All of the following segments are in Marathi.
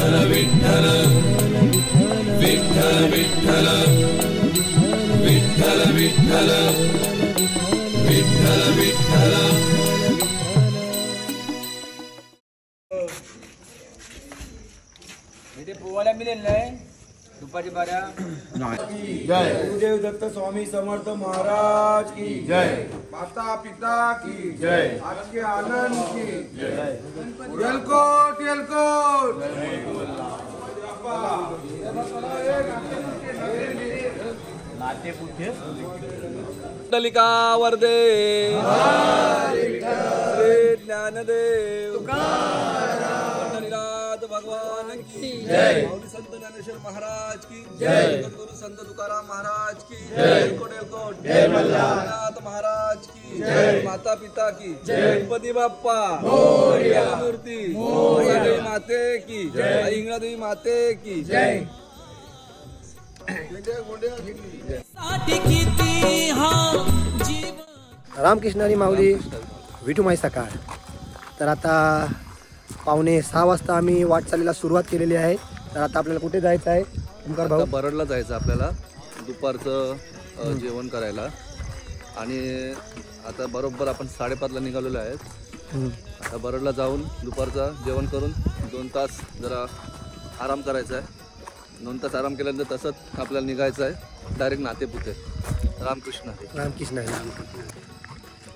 विठ्ठल विठ्ठल विठ्ठल विठ्ठल विठ्ठल विठ्ठल विठ्ठल इथे पोवायला मिळेल नाही दुपारी 12 जय गुरुदेव दत्त स्वामी समर्थ महाराज की जय माता पिता की जय आज के आनंद की जय येलकोट येलकोट नाते पुठे दलिका वरदे ज्ञानदेव भगवान की जय संत ज्ञानेश्वर महाराज की जय गुरु संत तुकाराम महाराज की जय कोट जय मल्हारनाथ महाराज की जय माता पिता की जय गणपती बाप्पा मोरया मूर्ती देवी माते की जय इंगळादेवी माते की जय रामकृष्ण हरी माऊली विठुमाई सकाळ. तर आता 5:45 वाजता आम्ही वाटचालीला सुरुवात केलेली आहे. तर आता आपल्याला कुठे जायचं आहे ओमकार भाऊ? बरडला जायचं आपल्याला दुपारचं जेवण करायला. आणि आता बरोबर आपण 5:30ला निघालेलो आहेत. आता बरडला जाऊन दुपारचं जेवण करून 2 तास जरा आराम करायचा आहे. 2 तास आराम केल्यानंतर तसंच आपल्याला निघायचं आहे डायरेक्ट नातेपुते. रामकृष्ण हरी. रामकृष्ण हरी.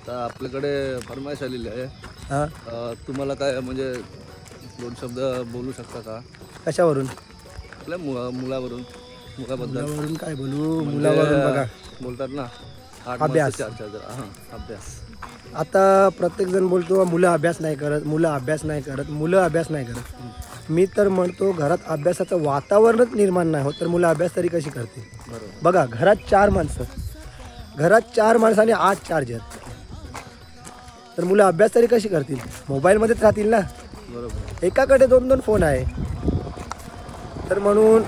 तर आपल्याकडे फरमाईश आलेली आहे. तुम्हाला काय म्हणजे 2 शब्द बोलू शकता का? कशावरून? आपल्या मुलाबद्दल काय बोलू? मुलावरून बघा बोलतात ना अभ्यास. अभ्यास. आता प्रत्येक जण बोलतो मुलं अभ्यास नाही करत, मुलं अभ्यास नाही करत, मुलं अभ्यास नाही करत. मी तर म्हणतो घरात अभ्यासाचं वातावरणच निर्माण नाही होत तर मुलं अभ्यास तरी कशी करते? बघा घरात 4 माणसं, घरात 4 माणसाने 8 चार्जर, तर मुलं अभ्यास तरी कशी करतील? मोबाईलमध्येच राहतील ना. बरोबर. एकाकडे 2-2 फोन आहे. तर म्हणून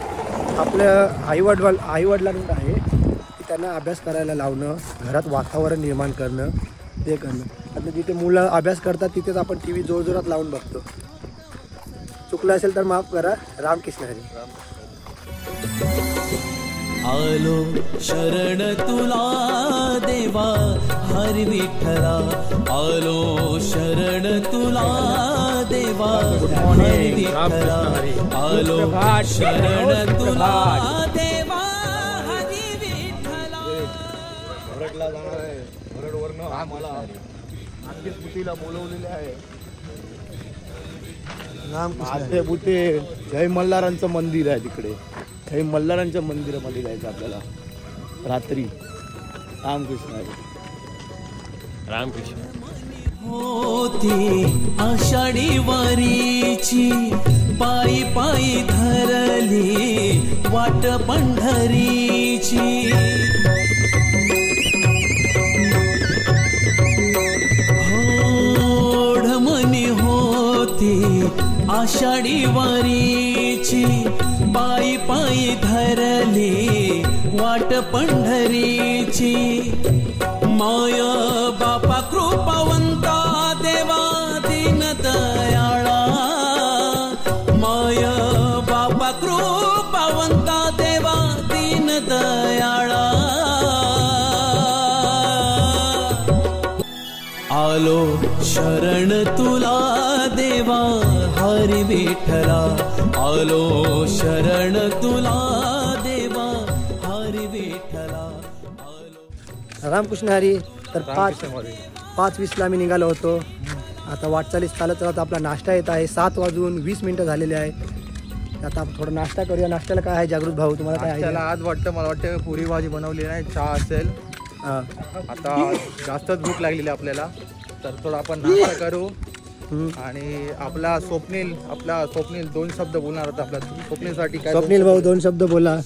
आपल्या आईवडिलांना आहे की त्यांना अभ्यास करायला लावणं, घरात वातावरण निर्माण करणं, ते करणं. आता जिथे मुलं अभ्यास करतात तिथेच आपण TV जोरजोरात लावून बघतो. चुकलं असेल तर माफ करा. रामकृष्ण हरी. आलो शरण तुला देवा हरी विठ्ठला. आलो शरण तुला देवा हरी विठ्ठला. आलो शरण तुला देवा हरी विठ्ठला. भरडला जाणार आहे. भरडवरनं आम्हाला नातेपुतीला बोलवलेले आहे. नातेपुते जय मल्हारांचं मंदिर आहे तिकडे. हे मल्हारांच्या मंदिरामध्ये जायचं आपल्याला रात्री. रामकृष्ण हरी. रामकृष्ण. होती आषाढी वारीची पायी पायी धरली वाट पंढरीची. ओढमणी होती आषाढी वारीची पायी पायी धरली वाट पंढरीची. माय बापा कृपावंता देवा दीन दयाळा. माय बापा कृपावंता देवा दीन दयाळा. आलो शरण तुला देवा हरी विठ्ठला. आलो शरण तुला देवा हरी विठ्ठला. रामकृष्ण हरी. तर 5:20ला आम्ही निघालो होतो. आता वाटचालीत चालत चालत आपला नाश्ता येत आहे. 7:20 झालेले आहे. आता आपण थोडा नाश्ता करूया. नाश्त्याला काय आहे जागृत भाऊ, तुम्हाला काय आहे? आज वाटतं मला वाटतं पुरी भाजी बनवली नाही, चहा असेल. आता जास्तच भूक लागलेली आपल्याला तर थोडं आपण नाश्ता करू. आणि आपला स्वप्नील 2 शब्द बोलणार होता. आपल्या स्वप्नीलसाठी काय? स्वप्नील भाऊ 2 शब्द बोला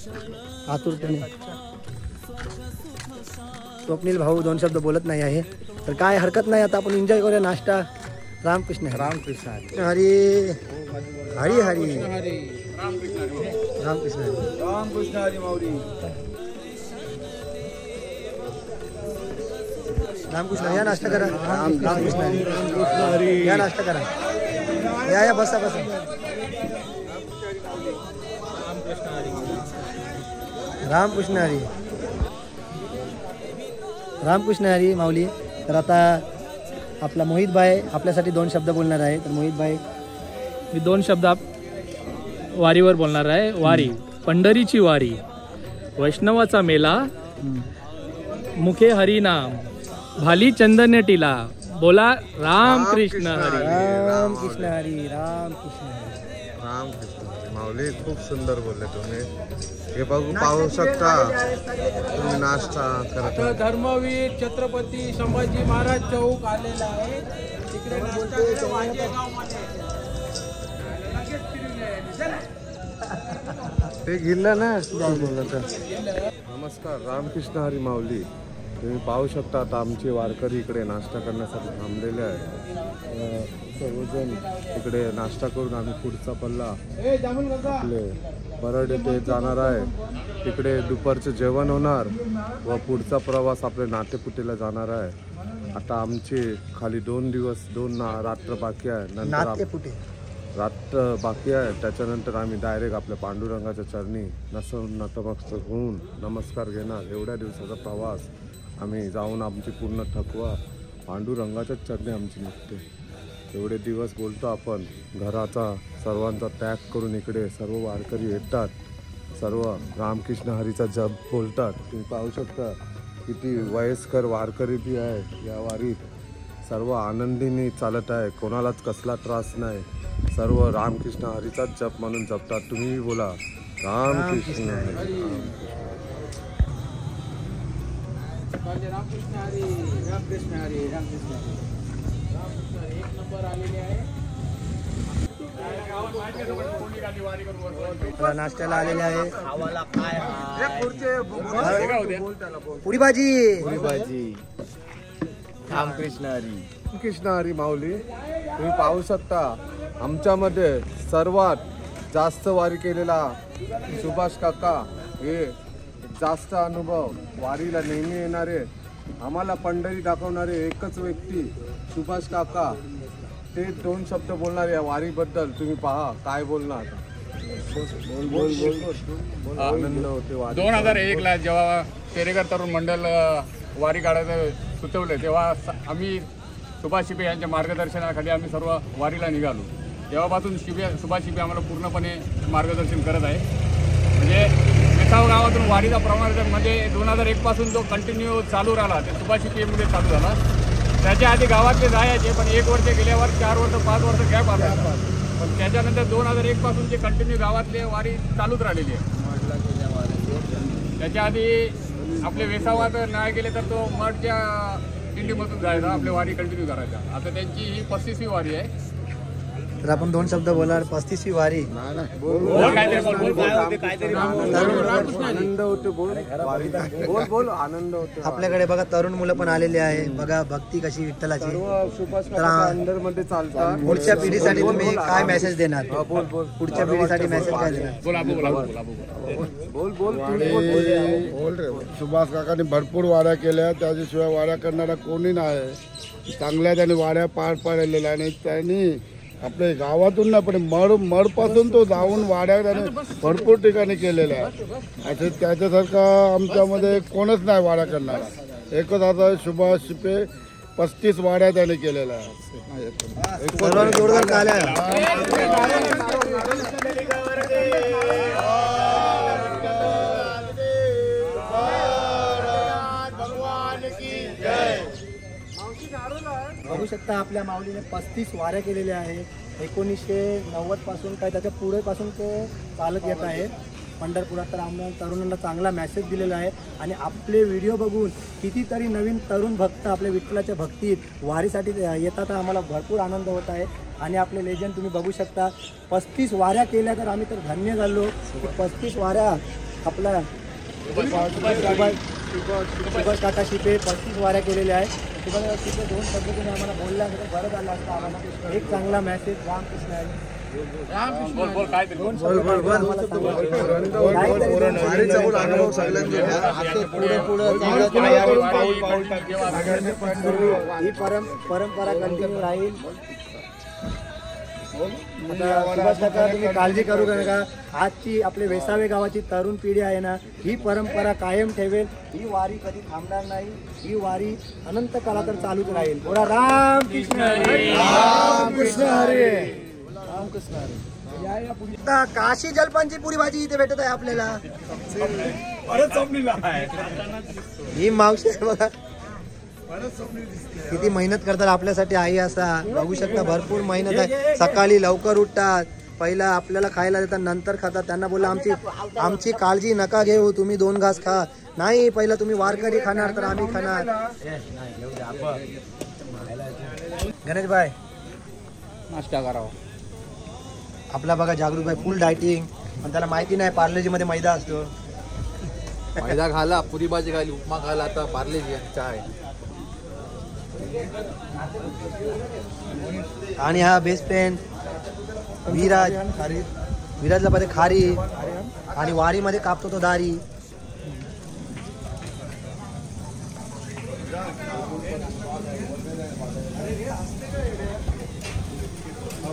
आतुरतेने. स्वप्नील भाऊ 2 शब्द बोलत नाही आहे तर काय हरकत नाही. आता आपण एन्जॉय करूया नाश्ता. रामकृष्ण हरी. रामकृष्ण हरी. हरी हरी. रामकृष्ण हरी. रामकृष्ण हरी माऊली. रामकृष्ण. या नाश्ता करा. रामकृष्ण हरी. या नाश्ता करा. या बसा. रामकृष्ण हरी. रामकृष्ण हरी माऊली. तर आता आपला मोहित भाई आपल्यासाठी 2 शब्द बोलणार आहे. तर मोहित भाई, मी 2 शब्द वारीवर बोलणार आहे. वारी, पंढरीची वारी, वैष्णवाचा मेला, मुखे हरिनाम, भाली चंदन टिला, बोला रामकृष्ण हरी. रामकृष्ण हरी. रामकृष्ण हरी. रामकृष्ण माऊली. खूप सुंदर बोलले तुम्ही. हे पाहू शकता तुम्ही नाश्ता करत आहात. धर्मवीर छत्रपती संभाजी महाराज चौक आलेला आहे. तिकडे ते गेलं ना. नमस्कार. रामकृष्ण हरी माऊली. तुम्ही पाहू शकता आता आमचे वारकरी इकडे नाश्ता करण्यासाठी थांबलेले आहेत. सर्वजण इकडे नाश्ता करून आम्ही पुढचा पल्ला आपले बरड येथे जाणार आहे. तिकडे दुपारचं जेवण होणार व पुढचा प्रवास आपल्या नातेपुतेला जाणार आहे. आता आमचे खाली 2 दिवस 2 रात्र बाकी आहे. नंतर रात्र बाकी आहे. त्याच्यानंतर आम्ही डायरेक्ट आपल्या पांडुरंगाच्या चरणी नतमस्तक होऊन नमस्कार घेणार. एवढ्या दिवसाचा प्रवास आम्ही जाऊन आमची पूर्ण थकवा पांडुरंगाच्याच चरणी आमची निघते. एवढे दिवस बोलतो आपण घराचा सर्वांचा त्याग करून इकडे सर्व वारकरी येतात. सर्व रामकृष्ण हरीचा जप बोलतात. तुम्ही पाहू शकता किती वयस्कर वारकरी बी आहे या वारीत. सर्व आनंदीने चालत आहे. कोणालाच कसला त्रास नाही. सर्व रामकृष्ण हरीचाच जप म्हणून जपतात. तुम्ही बोला रामकृष्ण हरी. रामकृष्ण हरी. रामकृष्ण हरी. रामकृष्ण हरी. रामकृष्ण हरी. 1 नंबर आलेले आहे. नाश्त्याला आलेले आहे. पुरी भाजी. रामकृष्ण हरी. कृष्ण हरी माऊली. तुम्ही पाहू शकता आमच्यामध्ये सर्वात जास्त वारी केलेला सुभाष काका. हे जास्त अनुभव वारीला नेहमी येणारे आम्हाला पंढरी दाखवणारे एकच व्यक्ती सुभाष काका. ते 2 शब्द बोलणार या वारीबद्दल. तुम्ही पहा काय बोलणार. आनंद होते. 2001ला जेव्हा शेरेकर तरुण मंडळ वारी काढायचं सुचवलं तेव्हा आम्ही सुभाष शिपे यांच्या मार्गदर्शनाखाली आम्ही सर्व वारीला निघालो. तेव्हापासून सुभाष शिपे आम्हाला पूर्णपणे मार्गदर्शन करत आहे. म्हणजे वेसाव गावातून वारीचा प्रमाण म्हणजे 2001 पासून जो कंटिन्यू चालू राहिला ते सुभाष शिपेमध्ये चालू झाला. त्याच्या आधी गावातले जायचे पण 1 वर्ष गेल्यावर 4 वर्ष 5 वर्ष गॅप आला. पण त्याच्यानंतर 2001 पासून जे कंटिन्यू गावातले वारी चालूच राहिलेली आहे. त्याच्या आधी आपले वेसावात नाही गेले तर तो मठच्या दिंडीमधून जायचा आपली वारी कंटिन्यू करायचा. आता त्यांची ही 35वी वारी आहे. तर आपण 2 शब्द बोलणार. 35वी वारी. आनंद होते. बोल आनंद होते. आपल्याकडे बघा तरुण मुलं पण आलेली आहे. बघा भक्ती कशी विठ्ठलाची. सुभाष काका अंडर मध्ये चालतात. पुढच्या पिढीसाठी तुम्ही काय मेसेज देणार. पुढच्या पिढीसाठी मेसेज काय देणार. सुभाष काकांनी भरपूर वाऱ्या केल्या. त्याच्याशिवाय वाऱ्या करणारा कोणी नाही. चांगल्या त्याने वाऱ्या पार पाडलेल्या आणि त्यांनी आपल्या गावातून नाही पण मडपासून तो जाऊन वाड्या त्याने भरपूर ठिकाणी केलेल्या आहे. असं त्याच्यासारखा आमच्यामध्ये कोणच नाही वाड्या करणारा. एकच आता सुभाष शिपे 35 वाड्या त्याने केलेल्या आहे. बघू शकता आपल्या माऊलीने 35 वाऱ्या केलेल्या आहेत. 1990 पासून काय त्याच्या पुढे पासून ते चालत येत आहे पंढरपुरात. तर आम्हाला तरुणांना चांगला मेसेज दिलेला आहे. आणि आपले व्हिडिओ बघून कितीतरी नवीन तरुण भक्त आपल्या विठ्ठलाच्या भक्तीत वारीसाठी येतात. आम्हाला भरपूर आनंद होत आहे. आणि आपले लेजंड तुम्ही बघू शकता 35 वाऱ्या केल्या. तर आम्ही तर धन्य झालो की 35 वाऱ्या आपला सुभाष काका शिपे 35 वाऱ्या केलेल्या आहेत. तिथे 2 पद्धतीने आम्हाला बोलल्या तर बरं झालं असतं. आम्हाला एक चांगला मेसेज. रामकृष्ण हरी. ही परंपरा कंटिन्यू राहील. आता सुभाष काका तुम्ही काळजी करू नका. आजची आपले वेसावे गावाची तरुण पिढी आहे ना, ही परंपरा कायम ठेवेल. ही वारी कधी थांबणार नाही. ही वारी अनंत काला तर चालूच राहील. बोला राम कृष्ण हरी. राम कृष्ण हरी. राम कृष्ण हरी. आता काशी जलपानची पुरी भाजी इथे भेटत आहे आपल्याला. ही मावशी बघा किती मेहनत करतात आपल्यासाठी. आई असा बघू शकता भरपूर मेहनत आहे. सकाळी लवकर उठतात, पहिला आपल्याला खायला देतात, नंतर खातात. त्यांना बोला आमची काळजी नका घेऊ, तुम्ही 2 घास खा. नाही, पहिला तुम्ही वारकरी खाणार तर आम्ही खाणार. गणेश भाई नाश्ता करावा. आपला बघा जागृत भाई फुल डायटिंग, पण त्याला माहिती नाही पार्लेजी मध्ये मैदा असतो. मैदा खाला, पुरी भाजी खाली, उपमा खाला, आता पार्लेजी चाय. आणि हा बेस्ट फ्रेंड विराज. विराजला पाहिजे खारी आणि वारीमध्ये कापतो तो दारी.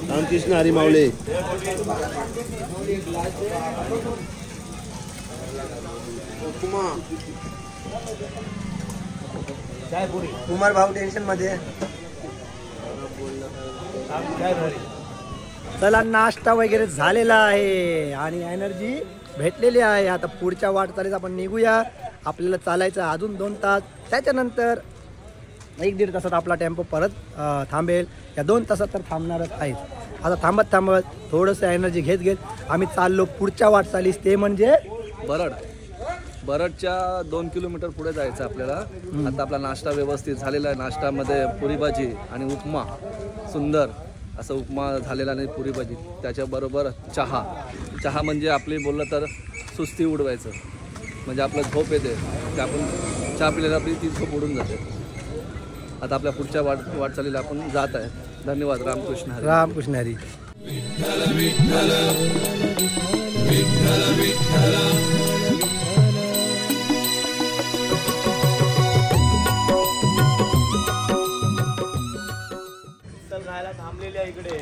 रामकृष्ण हरी माऊली. कुमार भाऊ टेन्शन मध्ये. चला नाश्ता वगैरे झालेला आहे आणि एनर्जी भेटलेली आहे. आता पुढच्या वाटचालीत आपण निघूया. आपल्याला चालायचं अजून 2 तास. त्याच्यानंतर 1-1.5 तासात आपला टेम्पो परत थांबेल. या 2 तासात तर थांबणारच आहेत. आता थांबत थोडंसं एनर्जी घेत आम्ही चाललो पुढच्या वाटचालीस, ते म्हणजे बरडच्या 2 किलोमीटर पुढे जायचं आपल्याला. आता आपला नाश्ता व्यवस्थित झालेला आहे. नाश्त्यामध्ये पुरी भाजी आणि उपमा, सुंदर असं उपमा झालेला आणि पुरी भाजी, त्याच्याबरोबर चहा म्हणजे आपली बोललं तर सुस्ती उडवायचं, म्हणजे आपलं झोप येते. ते आपण चहा पिलेला आपली ती झोप उडून जाते. आता आपल्या पुढच्या वाटचालीला आपण जात आहे. धन्यवाद. रामकृष्ण हरी. रामकृष्ण हरी. खायला थांबलेल्या इकडे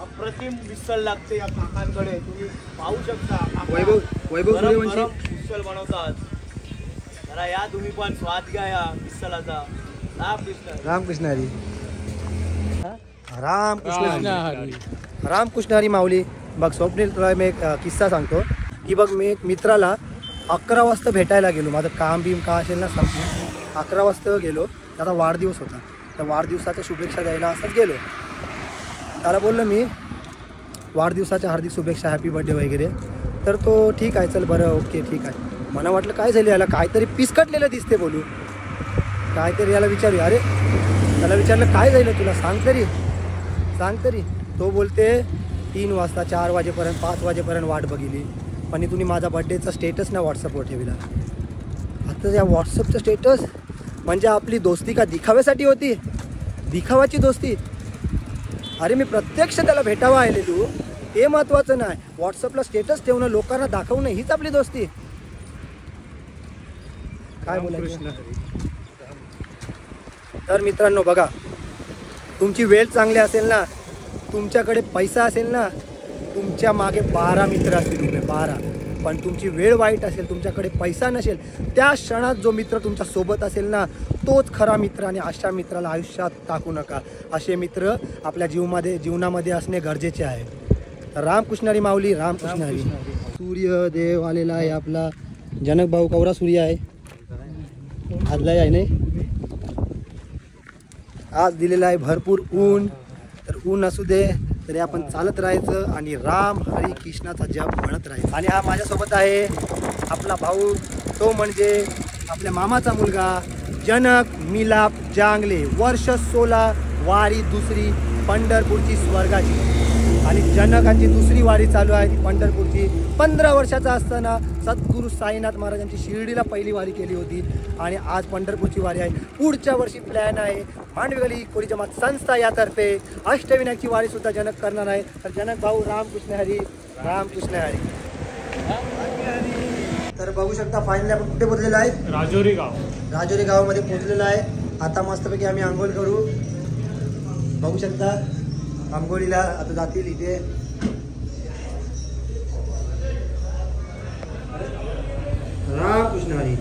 अप्रतिम मिसळ लागते या काकांकडे. तुम्ही पाहू शकता वैभव मिसळ बनवतात. जरा या तुम्ही पण स्वाद घ्या या मिसळाचा. रामकृष्ण हरी. रामकृष्ण हरी. रामकृष्ण हरी माऊली. बघ स्वप्नील, तुला मी एक किस्सा सांगतो की बघ, मी एक मित्राला 11 वाजता भेटायला गेलो. माझं काम का असेल ना संपलं. 11 वाजता गेलो. त्याचा वाढदिवस होता. तर वाढदिवसाच्या शुभेच्छा द्यायला असंच गेलो. त्याला बोललो मी वाढदिवसाच्या हार्दिक शुभेच्छा, हॅपी बर्थडे वगैरे. तर तो ठीक आहे, चल बरं, ओके ठीक आहे. मला वाटलं काय झालं याला, काहीतरी पिसकटलेलं दिसते. बोलू काहीतरी याला विचारू. अरे त्याला विचारलं काय झालं तुला, सांग तरी. तो बोलते 3 वाजता 4 वाजेपर्यंत 5 वाजेपर्यंत वाट बघितली, पण तुम्ही माझा बर्थडेचा स्टेटस ना व्हॉट्सअपवर ठेवला. आता या व्हॉट्सअपचं स्टेटस म्हणजे आपली दोस्ती का दिखाव्यासाठी होती? दिखावाची दोस्ती. अरे मी प्रत्यक्ष त्याला भेटावं आले, तू ते महत्त्वाचं नाही. व्हॉट्सअपला स्टेटस ठेवणं, लोकांना दाखवणं, हीच आपली दोस्ती. काय बोलायचं. तर मित्रांनो बघा, तुमची वेळ चांगली असेल ना, तुमच्याकडे पैसा असेल ना, तुमच्या मागे 12 मित्र असतील उभे, 12. पण तुमची वेळ वाईट असेल, तुमच्याकडे पैसा नसेल, त्या क्षणात जो मित्र तुमच्या सोबत असेल ना, तोच खरा मित्र. आणि अशा मित्राला आयुष्यात टाकू नका. असे मित्र आपल्या जीवनामध्ये असणे गरजेचे आहे. रामकृष्ण हरी माऊली. रामकृष्ण हरी. सूर्यदेव आलेला आहे आपला. जनक भाऊ कवरा सूर्य आहे आजला आहे नाही. आज दिलेला आहे भरपूर ऊन. तर ऊन असू दे तरी आपण चालत राहायचं आणि राम हरी कृष्णाचा जप म्हणत राहायचं. आणि हा माझ्यासोबत आहे आपला भाऊ, तो म्हणजे आपल्या मामाचा मुलगा जनक मिलाप जांगले. वर्ष 16, वारी 2री, पंढरपूरची स्वर्गाची. आणि जनकांची 2री वारी चालू आहे ती पंढरपूरची. 15 वर्षाचा असताना सद्गुरू साईनाथ महाराजांची शिर्डीला पहिली वारी केली होती आणि आज पंढरपूरची वारी आहे. पुढच्या वर्षी प्लॅन आहे मांडवी कोळी जमात संस्था यातर्फे अष्टविनायकची वारी सुद्धा जनक करणार आहे. तर जनक भाऊ रामकृष्ण हरी. रामकृष्ण हरी. तर बघू शकता फायनली आपण कुठे पोहोचलेलो आहे? राजोरी गावामध्ये पोहोचलेलो आहे. आता मस्तपैकी आम्ही आंघोळ करू. बघू शकता आंघोळीला आता जातील इथे. रामकृष्ण हरी.